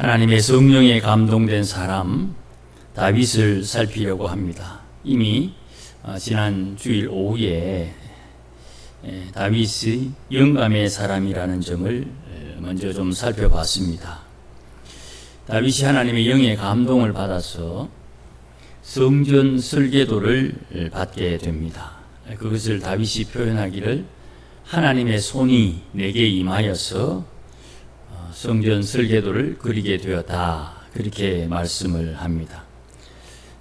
하나님의 성령에 감동된 사람 다윗을 살피려고 합니다. 이미 지난 주일 오후에 다윗의 영감의 사람이라는 점을 먼저 좀 살펴봤습니다. 다윗이 하나님의 영의 감동을 받아서 성전 설계도를 받게 됩니다. 그것을 다윗이 표현하기를 하나님의 손이 내게 임하여서 성전 설계도를 그리게 되었다, 그렇게 말씀을 합니다.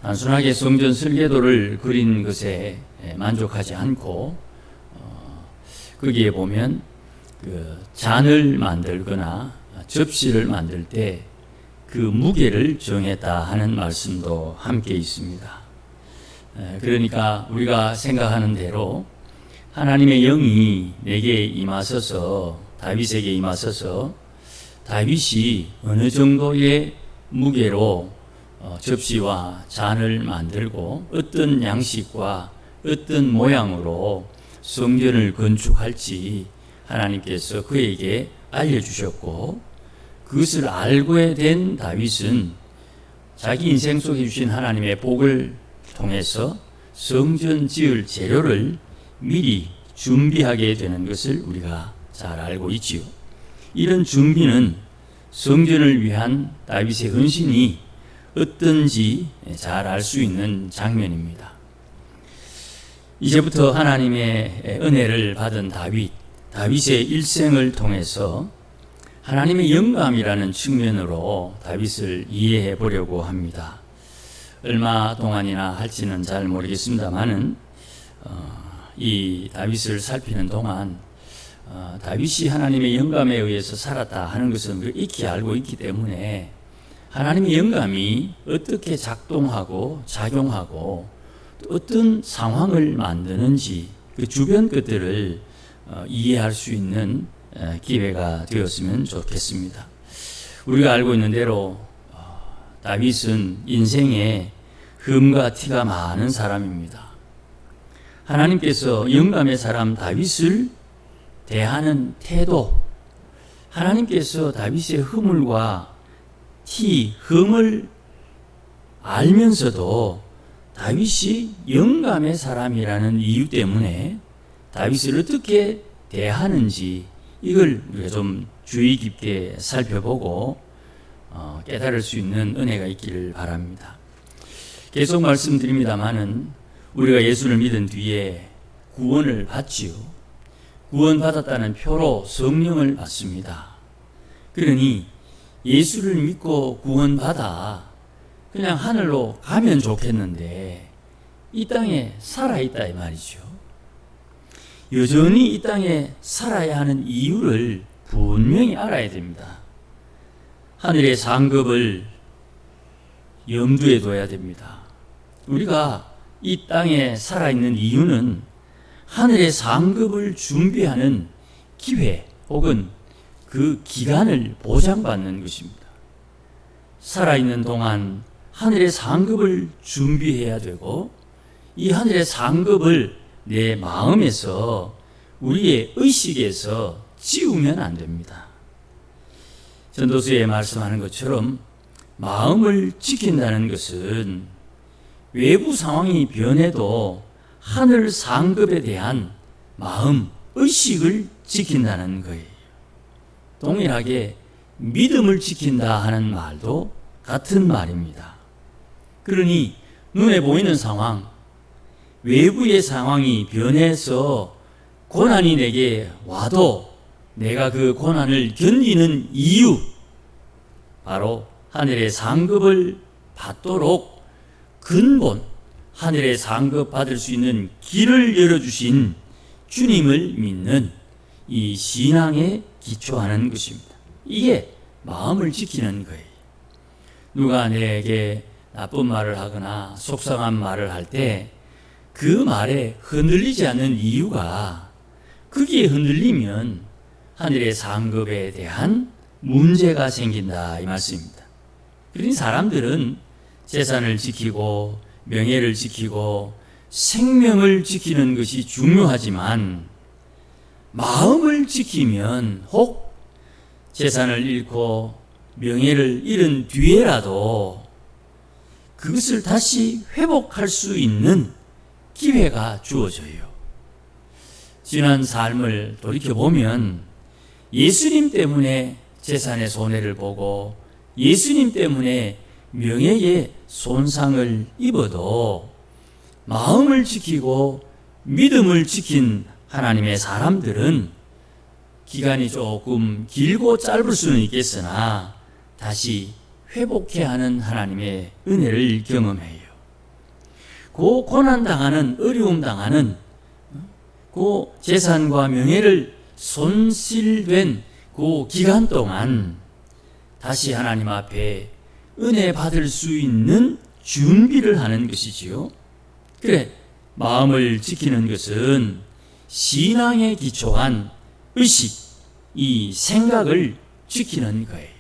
단순하게 성전 설계도를 그린 것에 만족하지 않고 거기에 보면 잔을 만들거나 접시를 만들 때 그 무게를 정했다 하는 말씀도 함께 있습니다. 그러니까 우리가 생각하는 대로 하나님의 영이 내게 임하셔서 다윗에게 임하셔서 다윗이 어느 정도의 무게로 접시와 잔을 만들고 어떤 양식과 어떤 모양으로 성전을 건축할지 하나님께서 그에게 알려주셨고, 그것을 알고 된 다윗은 자기 인생 속에 주신 하나님의 복을 통해서 성전 지을 재료를 미리 준비하게 되는 것을 우리가 잘 알고 있지요. 이런 준비는 성전을 위한 다윗의 헌신이 어떤지 잘 알 수 있는 장면입니다. 이제부터 하나님의 은혜를 받은 다윗의 일생을 통해서 하나님의 영감이라는 측면으로 다윗을 이해해 보려고 합니다. 얼마 동안이나 할지는 잘 모르겠습니다만은 이 다윗을 살피는 동안 다윗이 하나님의 영감에 의해서 살았다 하는 것은 우리가 익히 알고 있기 때문에 하나님의 영감이 어떻게 작동하고 작용하고 어떤 상황을 만드는지 그 주변 것들을 이해할 수 있는 기회가 되었으면 좋겠습니다. 우리가 알고 있는 대로 다윗은 인생에 흠과 티가 많은 사람입니다. 하나님께서 영감의 사람 다윗을 대하는 태도, 하나님께서 다윗의 허물과 흠을 알면서도 다윗이 영감의 사람이라는 이유 때문에 다윗을 어떻게 대하는지 이걸 우리가 좀 주의 깊게 살펴보고 깨달을 수 있는 은혜가 있기를 바랍니다. 계속 말씀드립니다마는 우리가 예수를 믿은 뒤에 구원을 받지요. 구원받았다는 표로 성령을 받습니다. 그러니 예수를 믿고 구원받아 그냥 하늘로 가면 좋겠는데 이 땅에 살아있다 이 말이죠. 여전히 이 땅에 살아야 하는 이유를 분명히 알아야 됩니다. 하늘의 상급을 염두에 둬야 됩니다. 우리가 이 땅에 살아있는 이유는 하늘의 상급을 준비하는 기회 혹은 그 기간을 보장받는 것입니다. 살아있는 동안 하늘의 상급을 준비해야 되고, 이 하늘의 상급을 내 마음에서 우리의 의식에서 지우면 안 됩니다. 전도서에 말씀하는 것처럼 마음을 지킨다는 것은 외부 상황이 변해도 하늘 상급에 대한 마음, 의식을 지킨다는 거예요. 동일하게 믿음을 지킨다 하는 말도 같은 말입니다. 그러니 눈에 보이는 상황, 외부의 상황이 변해서 고난이 내게 와도 내가 그 고난을 견디는 이유, 바로 하늘의 상급을 받도록 근본, 하늘의 상급 받을 수 있는 길을 열어주신 주님을 믿는 이 신앙에 기초하는 것입니다. 이게 마음을 지키는 거예요. 누가 내게 나쁜 말을 하거나 속상한 말을 할 때 그 말에 흔들리지 않는 이유가, 거기에 흔들리면 하늘의 상급에 대한 문제가 생긴다 이 말씀입니다. 그러니 사람들은 재산을 지키고 명예를 지키고 생명을 지키는 것이 중요하지만 마음을 지키면 혹 재산을 잃고 명예를 잃은 뒤에라도 그것을 다시 회복할 수 있는 기회가 주어져요. 지난 삶을 돌이켜보면 예수님 때문에 재산의 손해를 보고 예수님 때문에 명예의 손상을 입어도 마음을 지키고 믿음을 지킨 하나님의 사람들은 기간이 조금 길고 짧을 수는 있겠으나 다시 회복해야 하는 하나님의 은혜를 경험해요. 그 고난당하는, 어려움 당하는 그 재산과 명예를 손실된 그 기간 동안 다시 하나님 앞에 은혜 받을 수 있는 준비를 하는 것이지요. 그래, 마음을 지키는 것은 신앙에 기초한 의식, 이 생각을 지키는 거예요.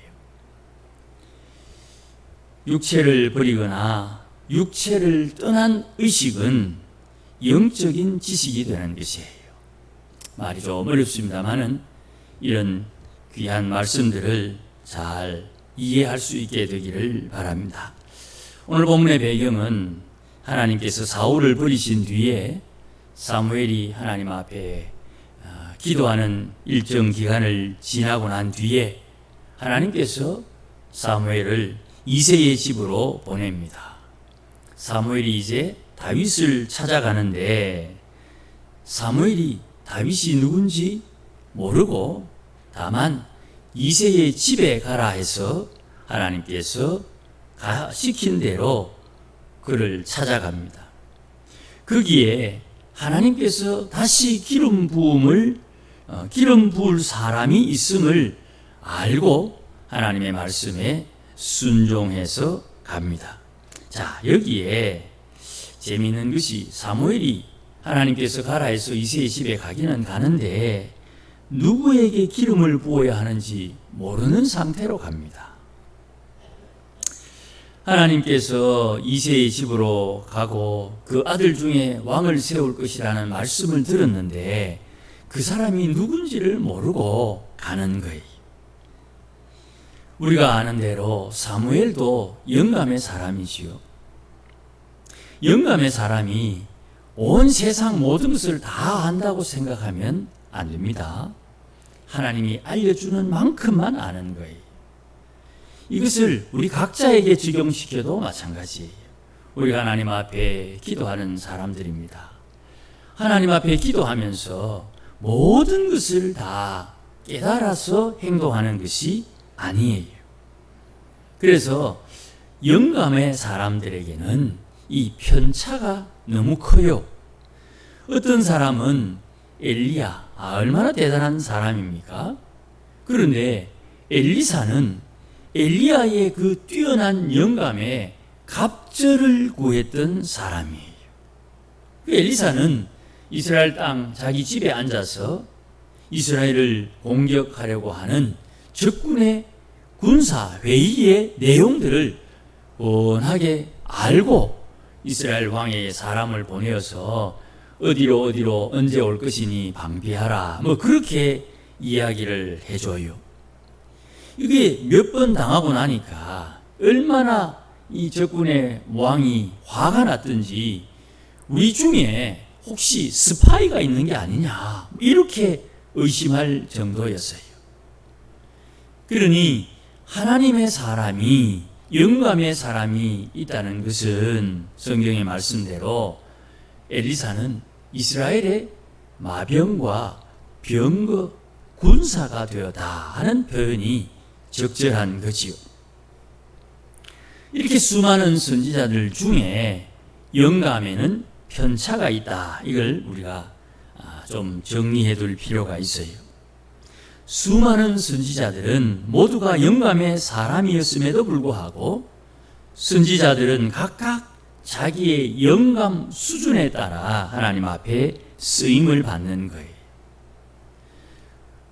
육체를 버리거나 육체를 떠난 의식은 영적인 지식이 되는 것이에요. 말이 좀 어렵습니다만은 이런 귀한 말씀들을 잘 이해할 수 있게 되기를 바랍니다. 오늘 본문의 배경은 하나님께서 사울을 버리신 뒤에 사무엘이 하나님 앞에 기도하는 일정 기간을 지나고 난 뒤에 하나님께서 사무엘을 이새의 집으로 보냅니다. 사무엘이 이제 다윗을 찾아가는데 사무엘이 다윗이 누군지 모르고 다만 이새의 집에 가라 해서 하나님께서 시킨 대로 그를 찾아갑니다. 거기에 하나님께서 다시 기름 부을 사람이 있음을 알고 하나님의 말씀에 순종해서 갑니다. 자, 여기에 재미있는 것이 사무엘이 하나님께서 가라 해서 이새의 집에 가기는 가는데 누구에게 기름을 부어야 하는지 모르는 상태로 갑니다. 하나님께서 이새의 집으로 가고 그 아들 중에 왕을 세울 것이라는 말씀을 들었는데 그 사람이 누군지를 모르고 가는 거예요. 우리가 아는 대로 사무엘도 영감의 사람이지요. 영감의 사람이 온 세상 모든 것을 다 안다고 생각하면 안 됩니다. 하나님이 알려주는 만큼만 아는 거예요. 이것을 우리 각자에게 적용시켜도 마찬가지예요. 우리가 하나님 앞에 기도하는 사람들입니다. 하나님 앞에 기도하면서 모든 것을 다 깨달아서 행동하는 것이 아니에요. 그래서 영감의 사람들에게는 이 편차가 너무 커요. 어떤 사람은 엘리야, 얼마나 대단한 사람입니까? 그런데 엘리사는 엘리야의 그 뛰어난 영감에 갑절을 구했던 사람이에요. 그 엘리사는 이스라엘 땅 자기 집에 앉아서 이스라엘을 공격하려고 하는 적군의 군사 회의의 내용들을 뻔하게 알고 이스라엘 왕에게 사람을 보내어서 어디로 언제 올 것이니 방비하라, 그렇게 이야기를 해줘요. 이게 몇 번 당하고 나니까 얼마나 이 적군의 왕이 화가 났든지 우리 중에 혹시 스파이가 있는 게 아니냐 이렇게 의심할 정도였어요. 그러니 하나님의 사람이, 영감의 사람이 있다는 것은 성경의 말씀대로 엘리사는 이스라엘의 마병과 병거 군사가 되었다 하는 표현이 적절한 거지요. 이렇게 수많은 선지자들 중에 영감에는 편차가 있다. 이걸 우리가 좀 정리해 둘 필요가 있어요. 수많은 선지자들은 모두가 영감의 사람이었음에도 불구하고 선지자들은 각각 자기의 영감 수준에 따라 하나님 앞에 쓰임을 받는 거예요.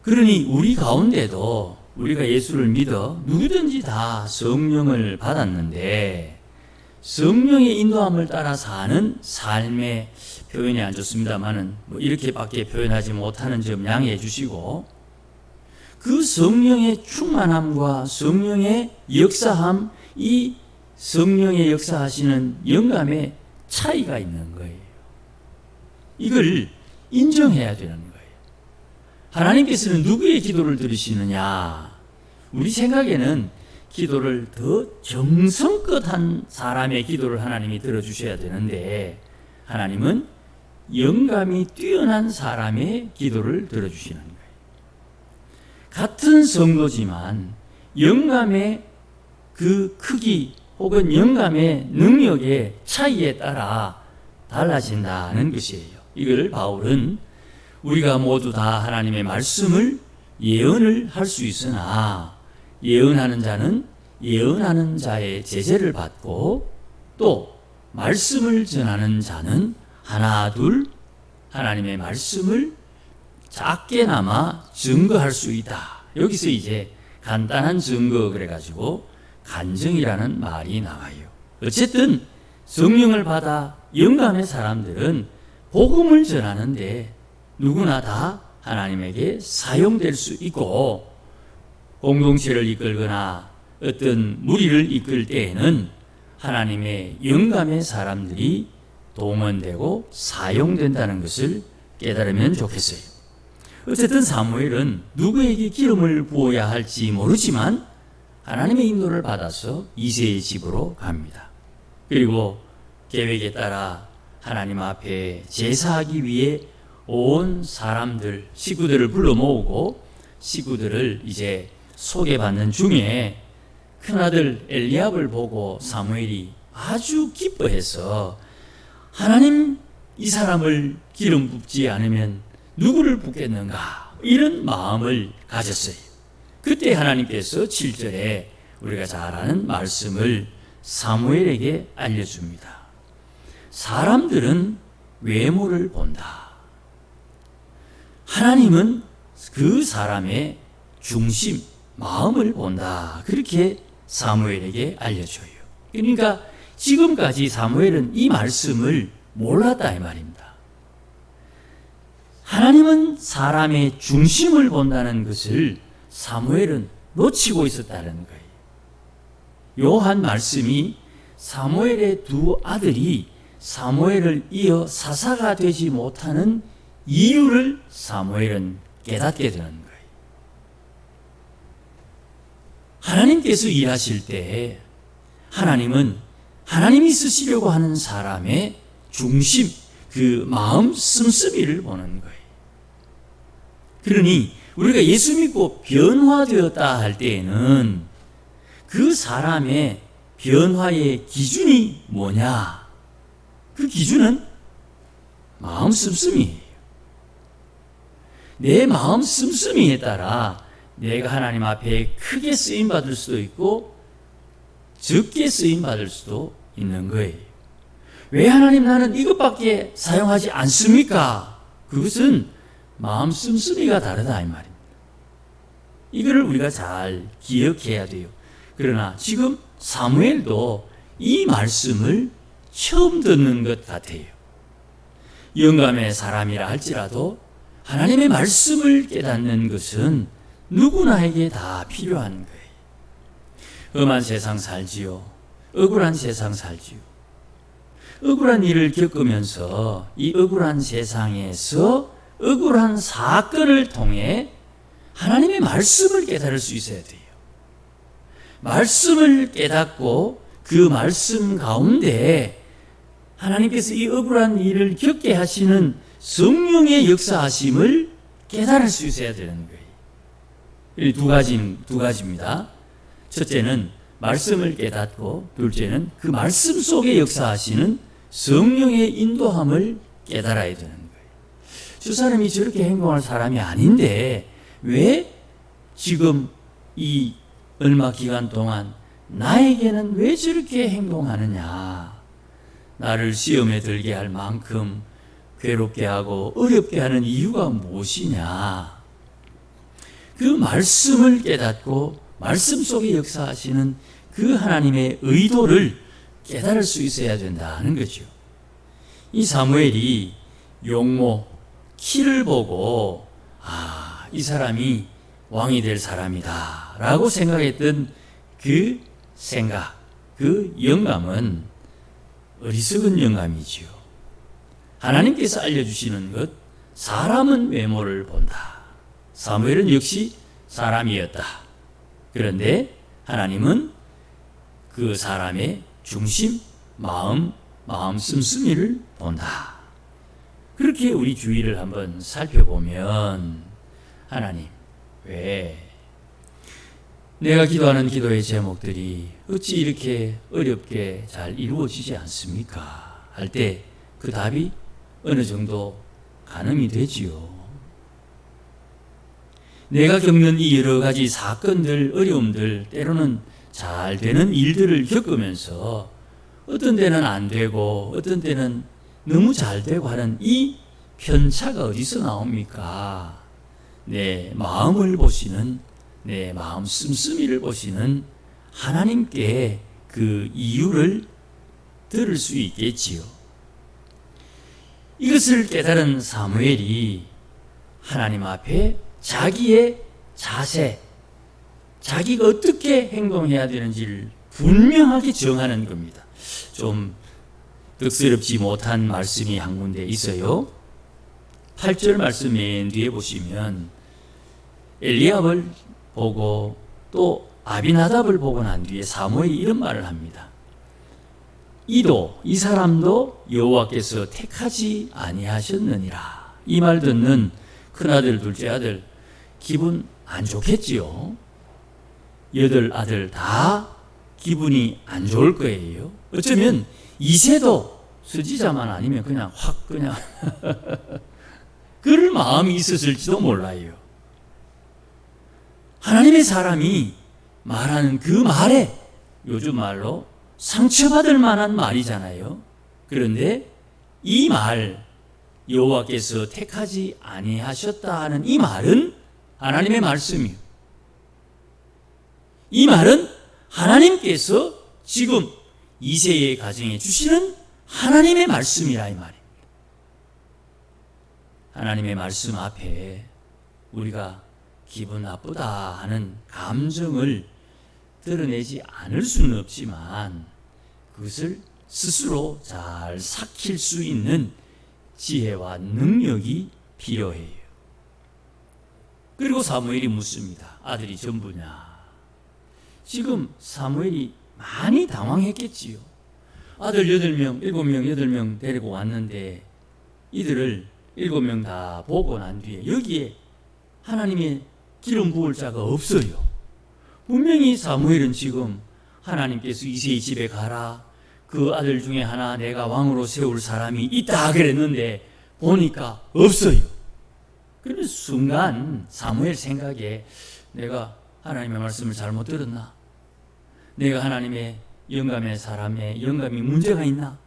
그러니 우리 가운데도 우리가 예수를 믿어 누구든지 다 성령을 받았는데 성령의 인도함을 따라 사는 삶의 표현이 안 좋습니다만은 이렇게밖에 표현하지 못하는 점 양해해 주시고, 그 성령의 충만함과 성령의 역사함, 이 성령의 역사하시는 영감의 차이가 있는 거예요. 이걸 인정해야 되는 거예요. 하나님께서는 누구의 기도를 들으시느냐? 우리 생각에는 기도를 더 정성껏 한 사람의 기도를 하나님이 들어주셔야 되는데, 하나님은 영감이 뛰어난 사람의 기도를 들어주시는 거예요. 같은 성도지만 영감의 그 크기 혹은 영감의 능력의 차이에 따라 달라진다는 것이에요. 이걸 바울은 우리가 모두 다 하나님의 말씀을 예언을 할 수 있으나 예언하는 자는 예언하는 자의 제재를 받고, 또 말씀을 전하는 자는 하나 둘 하나님의 말씀을 작게나마 증거할 수 있다. 여기서 이제 간단한 증거 그래가지고 간증이라는 말이 나와요. 어쨌든 성령을 받아 영감의 사람들은 복음을 전하는데 누구나 다 하나님에게 사용될 수 있고, 공동체를 이끌거나 어떤 무리를 이끌 때에는 하나님의 영감의 사람들이 동원되고 사용된다는 것을 깨달으면 좋겠어요. 어쨌든 사무엘은 누구에게 기름을 부어야 할지 모르지만 하나님의 인도를 받아서 이새의 집으로 갑니다. 그리고 계획에 따라 하나님 앞에 제사하기 위해 온 사람들, 식구들을 불러 모으고 식구들을 이제 소개받는 중에 큰아들 엘리압을 보고 사무엘이 아주 기뻐해서, 하나님 이 사람을 기름 붓지 않으면 누구를 붓겠는가, 이런 마음을 가졌어요. 그때 하나님께서 7절에 우리가 잘 아는 말씀을 사무엘에게 알려줍니다. 사람들은 외모를 본다. 하나님은 그 사람의 중심, 마음을 본다. 그렇게 사무엘에게 알려줘요. 그러니까 지금까지 사무엘은 이 말씀을 몰랐다 이 말입니다. 하나님은 사람의 중심을 본다는 것을 사무엘은 놓치고 있었다는 거예요. 요 한 말씀이 사무엘의 두 아들이 사무엘을 이어 사사가 되지 못하는 이유를 사무엘은 깨닫게 되는 거예요. 하나님께서 일하실 때 하나님은 하나님이 쓰시려고 하는 사람의 중심, 그 마음 씀씀이를 보는 거예요. 그러니 우리가 예수 믿고 변화되었다 할 때에는 그 사람의 변화의 기준이 뭐냐? 그 기준은 마음 씀씀이에요. 내 마음 씀씀이에 따라 내가 하나님 앞에 크게 쓰임 받을 수도 있고 적게 쓰임 받을 수도 있는 거예요. 왜 하나님 나는 이것밖에 사용하지 않습니까? 그것은 마음 씀씀이가 다르다 이 말입니다. 이거를 우리가 잘 기억해야 돼요. 그러나 지금 사무엘도 이 말씀을 처음 듣는 것 같아요. 영감의 사람이라 할지라도 하나님의 말씀을 깨닫는 것은 누구나에게 다 필요한 거예요. 험한 세상 살지요. 억울한 세상 살지요. 억울한 일을 겪으면서 이 억울한 세상에서 억울한 사건을 통해 하나님의 말씀을 깨달을 수 있어야 돼요. 말씀을 깨닫고 그 말씀 가운데 하나님께서 이 억울한 일을 겪게 하시는 성령의 역사하심을 깨달을 수 있어야 되는 거예요. 두 가지입니다. 첫째는 말씀을 깨닫고, 둘째는 그 말씀 속에 역사하시는 성령의 인도함을 깨달아야 되는 거예요. 저 사람이 저렇게 행동할 사람이 아닌데 왜 지금 이 얼마 기간 동안 나에게는 왜 저렇게 행동하느냐? 나를 시험에 들게 할 만큼 괴롭게 하고 어렵게 하는 이유가 무엇이냐? 그 말씀을 깨닫고 말씀 속에 역사하시는 그 하나님의 의도를 깨달을 수 있어야 된다는 거죠. 이 사무엘이 용모, 키를 보고 이 사람이 왕이 될 사람이다 라고 생각했던 그 생각, 그 영감은 어리석은 영감이지요. 하나님께서 알려주시는 것, 사람은 외모를 본다. 사무엘은 역시 사람이었다. 그런데 하나님은 그 사람의 중심, 마음 씀씀이를 본다. 그렇게 우리 주위를 한번 살펴보면 하나님, 왜 내가 기도하는 기도의 제목들이 어찌 이렇게 어렵게 잘 이루어지지 않습니까? 할 때 그 답이 어느 정도 가늠이 되지요. 내가 겪는 이 여러 가지 사건들, 어려움들, 때로는 잘 되는 일들을 겪으면서 어떤 때는 안 되고 어떤 때는 너무 잘 되고 하는 이 편차가 어디서 나옵니까? 내 마음을 보시는, 내 마음 씀씀이를 보시는 하나님께 그 이유를 들을 수 있겠지요. 이것을 깨달은 사무엘이 하나님 앞에 자기의 자세, 자기가 어떻게 행동해야 되는지를 분명하게 정하는 겁니다. 좀 득스럽지 못한 말씀이 한 군데 있어요. 8절 말씀 맨 뒤에 보시면 엘리압을 보고 또 아비나답을 보고 난 뒤에 사무엘이 이런 말을 합니다. 이 사람도 여호와께서 택하지 아니하셨느니라. 이 말 듣는 큰아들 둘째 아들 기분 안 좋겠지요. 8아들 다 기분이 안 좋을 거예요. 어쩌면 이세도 스지자만 아니면 그냥 확 그냥 그럴 마음이 있었을지도 몰라요. 하나님의 사람이 말하는 그 말에 요즘 말로 상처받을 만한 말이잖아요. 그런데 이 말, 여호와께서 택하지 아니하셨다 하는 이 말은 하나님의 말씀이에요. 이 말은 하나님께서 지금 이새의 가정에 주시는 하나님의 말씀이라 이 말입니다. 하나님의 말씀 앞에 우리가 기분 나쁘다 하는 감정을 드러내지 않을 수는 없지만 그것을 스스로 잘 삭힐 수 있는 지혜와 능력이 필요해요. 그리고 사무엘이 묻습니다. 아들이 전부냐? 지금 사무엘이 많이 당황했겠지요. 아들 8명, 7명, 8명 데리고 왔는데 이들을 7명 다 보고 난 뒤에 여기에 하나님의 기름 부을 자가 없어요. 분명히 사무엘은 지금 하나님께서 이새의 집에 가라, 그 아들 중에 하나 내가 왕으로 세울 사람이 있다 그랬는데 보니까 없어요. 그러면 순간 사무엘 생각에 내가 하나님의 말씀을 잘못 들었나? 내가 하나님의 영감의 사람의 영감이 문제가 있나?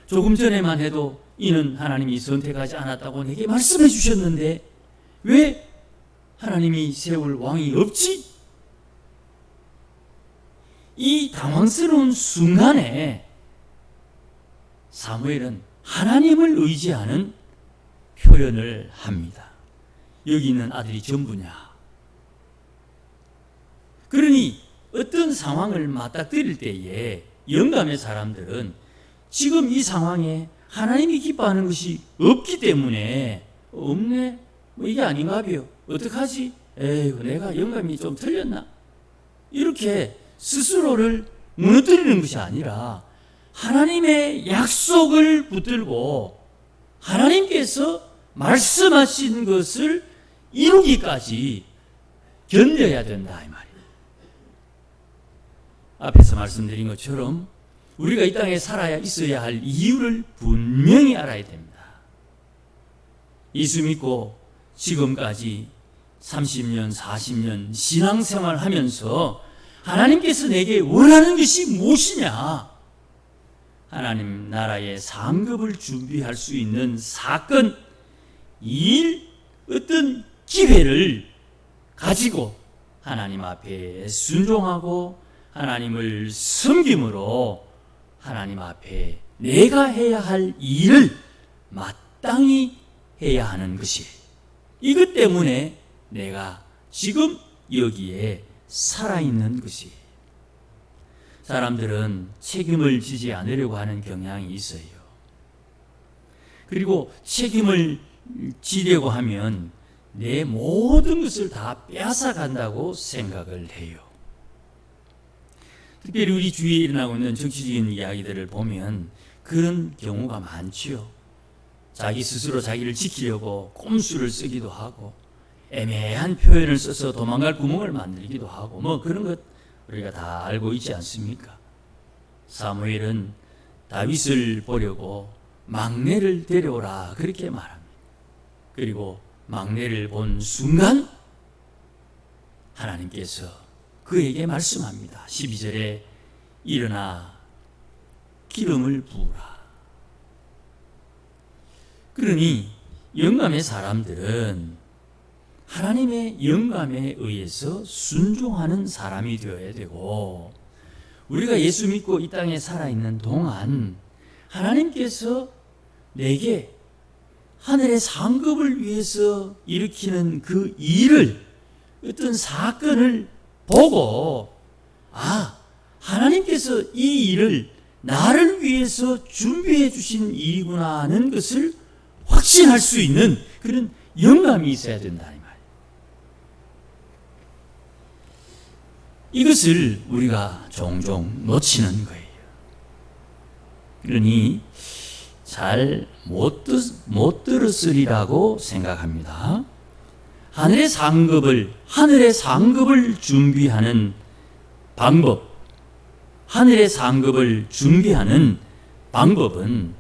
조금 전에만 해도 이는 하나님이 선택하지 않았다고 내게 말씀해 주셨는데 왜 하나님이 세울 왕이 없지? 이 당황스러운 순간에 사무엘은 하나님을 의지하는 표현을 합니다. 여기 있는 아들이 전부냐? 그러니 어떤 상황을 맞닥뜨릴 때에 영감의 사람들은 지금 이 상황에 하나님이 기뻐하는 것이 없기 때문에 없네? 뭐 이게 아닌가 봐요. 어떡하지? 에휴, 내가 영감이 좀 틀렸나? 이렇게 스스로를 무너뜨리는 것이 아니라 하나님의 약속을 붙들고 하나님께서 말씀하신 것을 이루기까지 견뎌야 된다 이 말이에요. 앞에서 말씀드린 것처럼 우리가 이 땅에 살아야 있어야 할 이유를 분명히 알아야 됩니다. 예수 믿고 지금까지 30년, 40년 신앙생활 하면서 하나님께서 내게 원하는 것이 무엇이냐? 하나님 나라의 상급을 준비할 수 있는 사건, 일, 어떤 기회를 가지고 하나님 앞에 순종하고 하나님을 섬김으로 하나님 앞에 내가 해야 할 일을 마땅히 해야 하는 것이 이것 때문에 내가 지금 여기에 살아있는 것이. 사람들은 책임을 지지 않으려고 하는 경향이 있어요. 그리고 책임을 지려고 하면 내 모든 것을 다 빼앗아간다고 생각을 해요. 특별히 우리 주위에 일어나고 있는 정치적인 이야기들을 보면 그런 경우가 많지요. 자기 스스로 자기를 지키려고 꼼수를 쓰기도 하고 애매한 표현을 써서 도망갈 구멍을 만들기도 하고 뭐 그런 것 우리가 다 알고 있지 않습니까? 사무엘은 다윗을 보려고 막내를 데려오라 그렇게 말합니다. 그리고 막내를 본 순간 하나님께서 그에게 말씀합니다. 12절에 일어나 기름을 부으라. 그러니 영감의 사람들은 하나님의 영감에 의해서 순종하는 사람이 되어야 되고, 우리가 예수 믿고 이 땅에 살아있는 동안 하나님께서 내게 하늘의 상급을 위해서 일으키는 그 일을, 어떤 사건을 보고 하나님께서 이 일을 나를 위해서 준비해 주신 일이구나 하는 것을 확신할 수 있는 그런 영감이 있어야 된다 이 말이에요. 이것을 우리가 종종 놓치는 거예요. 그러니 잘 못 들었으리라고 생각합니다. 하늘의 상급을 준비하는 방법, 하늘의 상급을 준비하는 방법은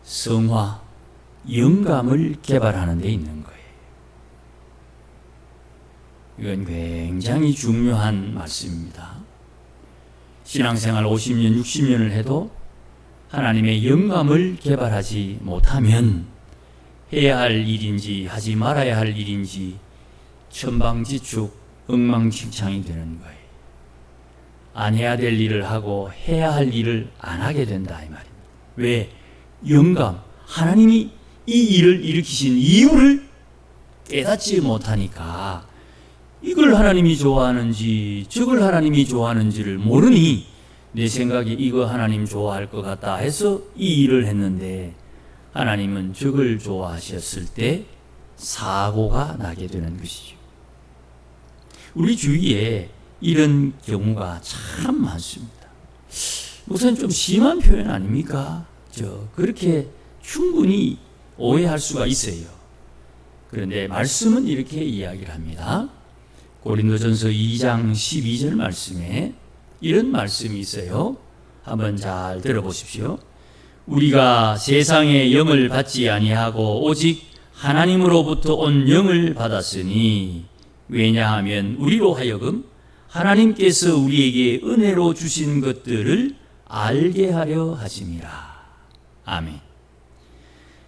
성화, 영감을 개발하는 데 있는 거예요. 이건 굉장히 중요한 말씀입니다. 신앙생활 50년, 60년을 해도 하나님의 영감을 개발하지 못하면 해야 할 일인지 하지 말아야 할 일인지 천방지축, 엉망진창이 되는 거예요. 안 해야 될 일을 하고 해야 할 일을 안 하게 된다 이 말입니다. 왜? 영감, 하나님이 이 일을 일으키신 이유를 깨닫지 못하니까 이걸 하나님이 좋아하는지 저걸 하나님이 좋아하는지를 모르니 내 생각에 이거 하나님 좋아할 것 같다 해서 이 일을 했는데 하나님은 저걸 좋아하셨을 때 사고가 나게 되는 것이죠. 우리 주위에 이런 경우가 참 많습니다. 목사님 좀 심한 표현 아닙니까? 그렇게 충분히 오해할 수가 있어요. 그런데 말씀은 이렇게 이야기를 합니다. 고린도전서 2장 12절 말씀에 이런 말씀이 있어요. 한번 잘 들어보십시오. 우리가 세상의 영을 받지 아니하고 오직 하나님으로부터 온 영을 받았으니 왜냐하면 우리로 하여금 하나님께서 우리에게 은혜로 주신 것들을 알게 하려 하심이라. 아멘.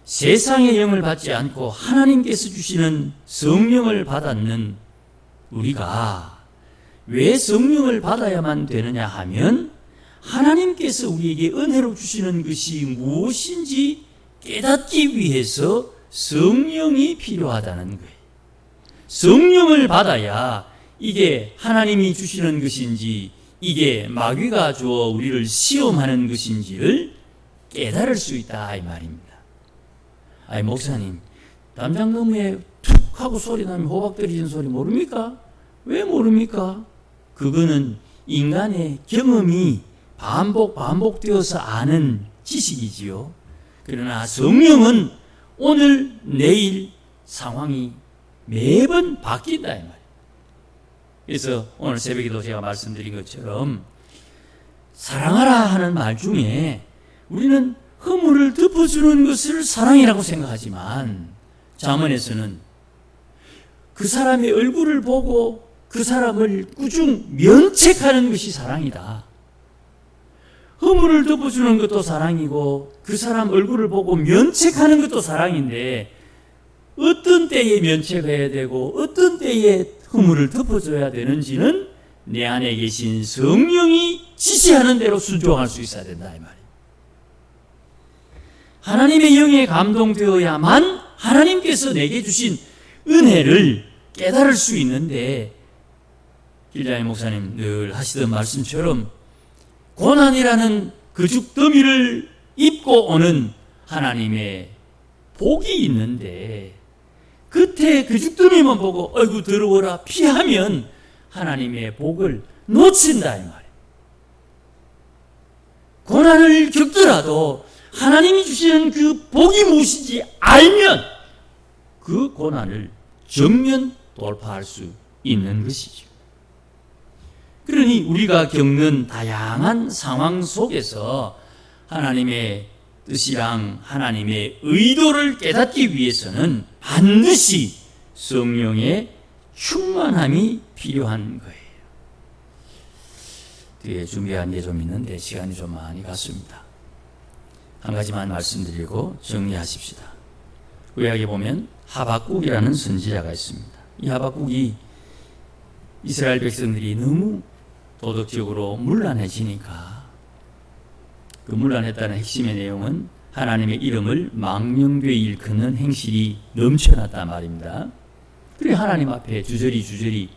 세상의 영을 받지 않고 하나님께서 주시는 성령을 받았는 우리가 왜 성령을 받아야만 되느냐 하면 하나님께서 우리에게 은혜로 주시는 것이 무엇인지 깨닫기 위해서 성령이 필요하다는 거예요. 성령을 받아야 이게 하나님이 주시는 것인지 이게 마귀가 주어 우리를 시험하는 것인지를 깨달을 수 있다 이 말입니다. 아니 목사님, 담장나무에 툭 하고 소리 나면 호박 떨어지는 소리 모릅니까? 왜 모릅니까? 그거는 인간의 경험이 반복되어서 아는 지식이지요. 그러나 성령은 오늘 내일 상황이 매번 바뀐다 이 말이에요. 그래서 오늘 새벽에도 제가 말씀드린 것처럼 사랑하라 하는 말 중에 우리는 허물을 덮어주는 것을 사랑이라고 생각하지만 잠언에서는 그 사람의 얼굴을 보고 그 사람을 꾸중 면책하는 것이 사랑이다. 허물을 덮어주는 것도 사랑이고 그 사람 얼굴을 보고 면책하는 것도 사랑인데 어떤 때에 면책해야 되고 어떤 때에 허물을 덮어줘야 되는지는 내 안에 계신 성령이 지시하는 대로 순종할 수 있어야 된다 이 말이에요. 하나님의 영에 감동되어야만 하나님께서 내게 주신 은혜를 깨달을 수 있는데, 길자인 목사님 늘 하시던 말씀처럼 고난이라는 그 죽더미를 입고 오는 하나님의 복이 있는데, 끝에 그 죽더미만 보고 아이고 더러워라 피하면 하나님의 복을 놓친다 이 말이에요. 고난을 겪더라도 하나님이 주시는 그 복이 무엇인지 알면 그 고난을 정면 돌파할 수 있는 것이죠. 그러니 우리가 겪는 다양한 상황 속에서 하나님의 뜻이랑 하나님의 의도를 깨닫기 위해서는 반드시 성령의 충만함이 필요한 거예요. 뒤에 준비한 게 좀 있는데 시간이 좀 많이 갔습니다. 한 가지만 말씀드리고 정리하십시다. 구약에 보면 하박국이라는 선지자가 있습니다. 이 하박국이 이스라엘 백성들이 너무 도덕적으로 문란해지니까, 그 문란했다는 핵심의 내용은 하나님의 이름을 망령되이 일컫는 행실이 넘쳐났단 말입니다. 그래 하나님 앞에 주저리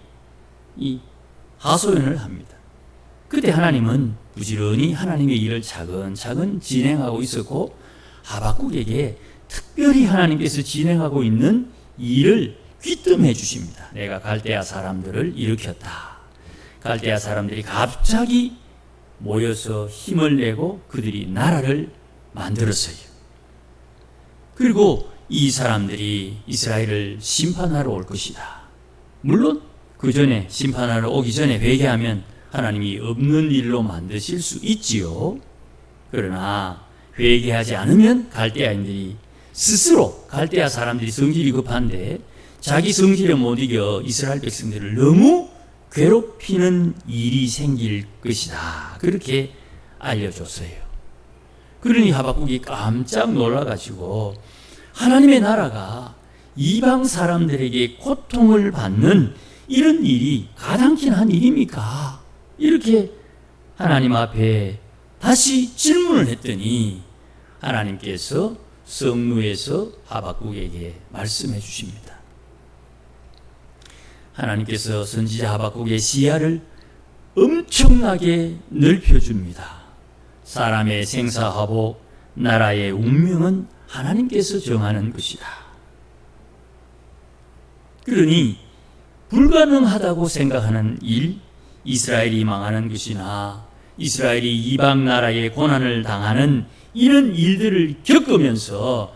이 하소연을 합니다. 그때 하나님은 부지런히 하나님의 일을 차근차근 진행하고 있었고, 하박국에게 특별히 하나님께서 진행하고 있는 일을 귀뜸해 주십니다. 내가 갈대아 사람들을 일으켰다. 갈대아 사람들이 갑자기 모여서 힘을 내고 그들이 나라를 만들었어요. 그리고 이 사람들이 이스라엘을 심판하러 올 것이다. 물론 그 전에 심판하러 오기 전에 회개하면 하나님이 없는 일로 만드실 수 있지요. 그러나 회개하지 않으면 갈대아인들이 스스로, 갈대아 사람들이 성질이 급한데 자기 성질에 못 이겨 이스라엘 백성들을 너무 괴롭히는 일이 생길 것이다. 그렇게 알려줬어요. 그러니 하박국이 깜짝 놀라가지고 하나님의 나라가 이방 사람들에게 고통을 받는 이런 일이 가당키나 한 일입니까? 이렇게 하나님 앞에 다시 질문을 했더니 하나님께서 성루에서 하박국에게 말씀해 주십니다. 하나님께서 선지자 하박국의 시야를 엄청나게 넓혀줍니다. 사람의 생사화복, 나라의 운명은 하나님께서 정하는 것이다. 그러니 불가능하다고 생각하는 일, 이스라엘이 망하는 것이나 이스라엘이 이방 나라의 고난을 당하는 이런 일들을 겪으면서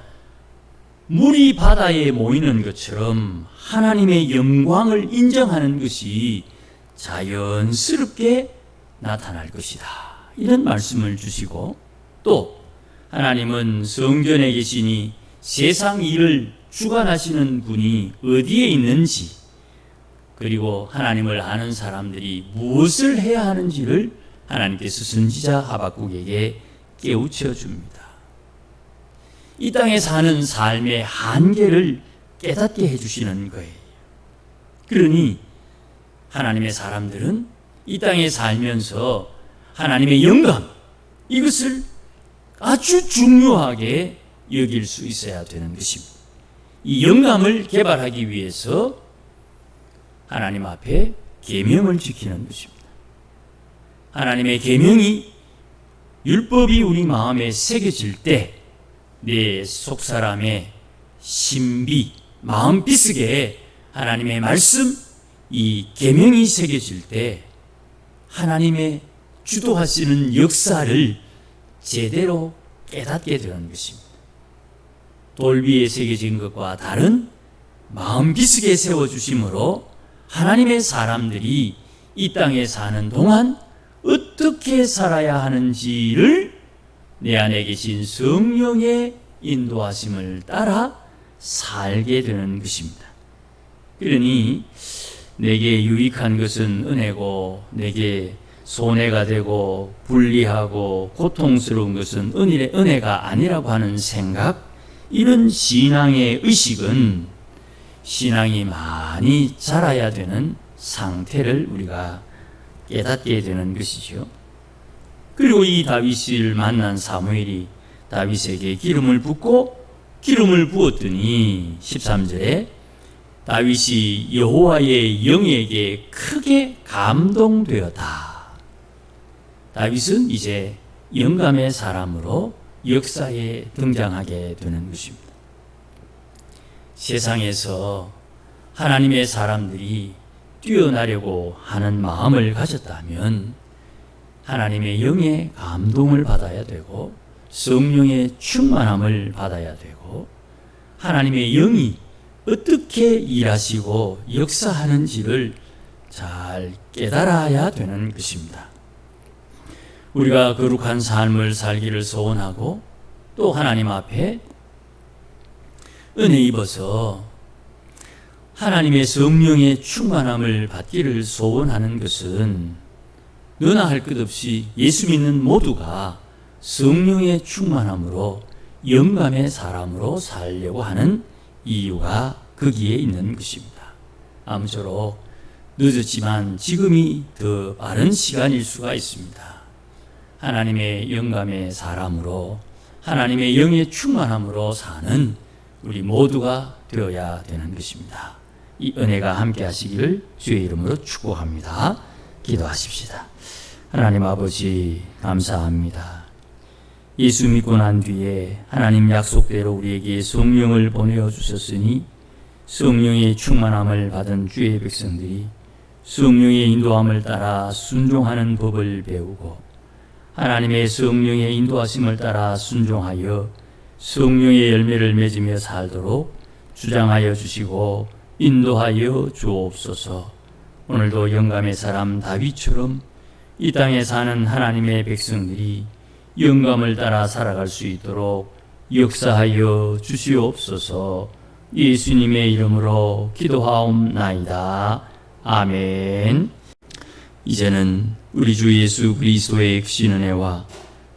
물이 바다에 모이는 것처럼 하나님의 영광을 인정하는 것이 자연스럽게 나타날 것이다. 이런 말씀을 주시고, 또 하나님은 성전에 계시니 세상 일을 주관하시는 분이 어디에 있는지, 그리고 하나님을 아는 사람들이 무엇을 해야 하는지를 하나님께서 선지자 하박국에게 깨우쳐 줍니다. 이 땅에 사는 삶의 한계를 깨닫게 해주시는 거예요. 그러니 하나님의 사람들은 이 땅에 살면서 하나님의 영감, 이것을 아주 중요하게 여길 수 있어야 되는 것입니다. 이 영감을 개발하기 위해서 하나님 앞에 계명을 지키는 것입니다. 하나님의 계명이, 율법이 우리 마음에 새겨질 때 내 속사람의 신비, 마음 빗속에 하나님의 말씀, 이 계명이 새겨질 때 하나님의 주도하시는 역사를 제대로 깨닫게 되는 것입니다. 돌 위에 새겨진 것과 다른 마음 빗속에 세워주심으로 하나님의 사람들이 이 땅에 사는 동안 어떻게 살아야 하는지를 내 안에 계신 성령의 인도하심을 따라 살게 되는 것입니다. 그러니 내게 유익한 것은 은혜고, 내게 손해가 되고 불리하고 고통스러운 것은 은혜가 아니라고 하는 생각, 이런 신앙의 의식은 신앙이 많이 자라야 되는 상태를 우리가 깨닫게 되는 것이죠. 그리고 이 다윗을 만난 사무엘이 다윗에게 기름을 붓고 기름을 부었더니 13절에 다윗이 여호와의 영에게 크게 감동되었다. 다윗은 이제 영감의 사람으로 역사에 등장하게 되는 것입니다. 세상에서 하나님의 사람들이 뛰어나려고 하는 마음을 가졌다면 하나님의 영의 감동을 받아야 되고 성령의 충만함을 받아야 되고 하나님의 영이 어떻게 일하시고 역사하는지를 잘 깨달아야 되는 것입니다. 우리가 거룩한 삶을 살기를 소원하고 또 하나님 앞에 은혜 입어서 하나님의 성령의 충만함을 받기를 소원하는 것은 너나 할 것 없이 예수 믿는 모두가 성령의 충만함으로 영감의 사람으로 살려고 하는 이유가 거기에 있는 것입니다. 아무쪼록 늦었지만 지금이 더 빠른 시간일 수가 있습니다. 하나님의 영감의 사람으로 하나님의 영의 충만함으로 사는 우리 모두가 되어야 되는 것입니다. 이 은혜가 함께 하시기를 주의 이름으로 축복합니다. 기도하십시다. 하나님 아버지 감사합니다. 예수 믿고 난 뒤에 하나님 약속대로 우리에게 성령을 보내어 주셨으니 성령의 충만함을 받은 주의 백성들이 성령의 인도함을 따라 순종하는 법을 배우고 하나님의 성령의 인도하심을 따라 순종하여 성령의 열매를 맺으며 살도록 주장하여 주시고 인도하여 주옵소서. 오늘도 영감의 사람 다윗처럼 이 땅에 사는 하나님의 백성들이 영감을 따라 살아갈 수 있도록 역사하여 주시옵소서. 예수님의 이름으로 기도하옵나이다. 아멘. 이제는 우리 주 예수 그리스도의 크신 은혜와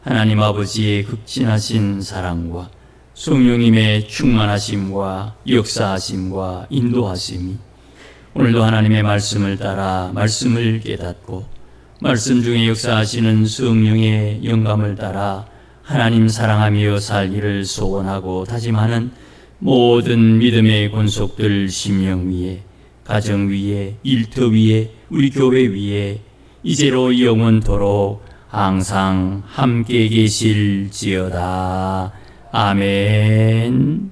하나님 아버지의 극진하신 사랑과 성령님의 충만하심과 역사하심과 인도하심이 오늘도 하나님의 말씀을 따라 말씀을 깨닫고 말씀 중에 역사하시는 성령의 영감을 따라 하나님 사랑하며 살기를 소원하고 다짐하는 모든 믿음의 권속들 심령 위에 가정 위에 일터 위에 우리 교회 위에 이제로 영원토록 항상 함께 계실지어다. 아멘.